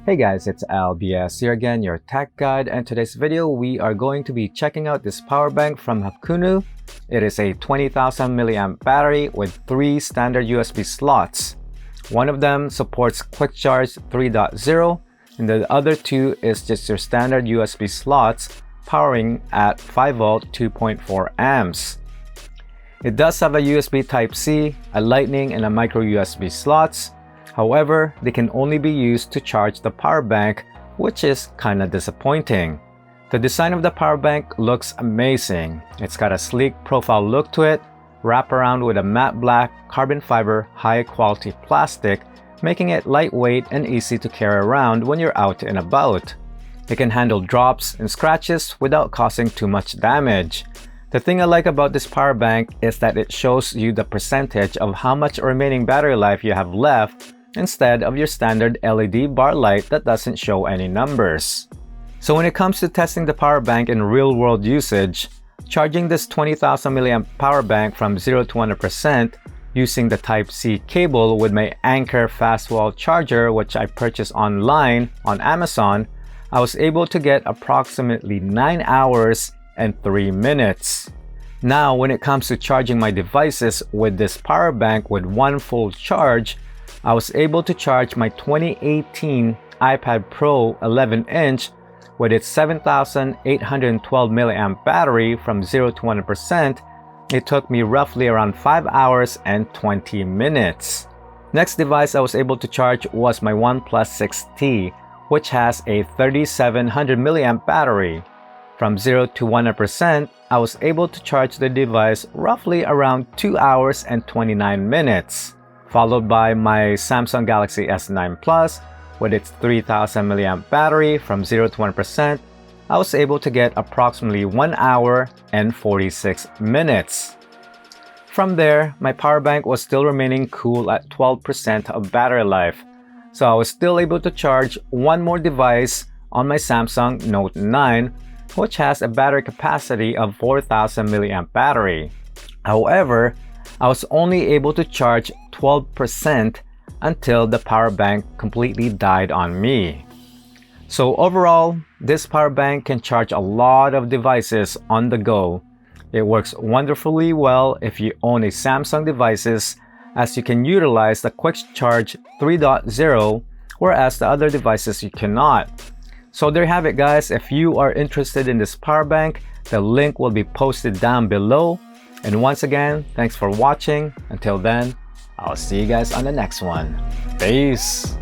Hey guys, it's LBS here again, your tech guide, and today's video we are going to be checking out this power bank from HOKONUI. It is a 20,000 milliamp battery with 3 standard USB slots. One of them supports Quick Charge 3.0 and the other 2 is just your standard USB slots powering at 5V 2.4 amps. It does have a USB Type-C, a Lightning, and a micro USB slots. However, they can only be used to charge the power bank, which is kinda disappointing. The design of the power bank looks amazing. It's got a sleek profile look to it, wrapped around with a matte black carbon fiber high quality plastic, making it lightweight and easy to carry around when you're out and about. It can handle drops and scratches without causing too much damage. The thing I like about this power bank is that it shows you the percentage of how much remaining battery life you have left instead of your standard LED bar light that doesn't show any numbers. So when it comes to testing the power bank in real-world usage, charging this 20,000 milliamp power bank from 0 to 100% using the Type-C cable with my Anker fast wall charger, which I purchased online on Amazon, I was able to get approximately 9 hours and 3 minutes. Now, when it comes to charging my devices with this power bank with one full charge, I was able to charge my 2018 iPad Pro 11-inch with its 7,812 milliamp battery from 0 to 100%. It took me roughly around 5 hours and 20 minutes. Next device I was able to charge was my OnePlus 6T, which has a 3,700 milliamp battery. From 0 to 100%, I was able to charge the device roughly around 2 hours and 29 minutes. Followed by my Samsung Galaxy S9 Plus with its 3,000 milliamp battery from 0 to 1%, I was able to get approximately 1 hour and 46 minutes. From there, my power bank was still remaining cool at 12% of battery life, so I was still able to charge one more device on my Samsung Note 9, which has a battery capacity of 4,000 milliamp battery. However, I was only able to charge 12% until the power bank completely died on me. So overall, this power bank can charge a lot of devices on the go. It works wonderfully well if you own a Samsung devices, as you can utilize the Quick Charge 3.0, whereas the other devices you cannot. So there you have it guys. If you are interested in this power bank, the link will be posted down below. And once again, thanks for watching. Until then, I'll see you guys on the next one. Peace!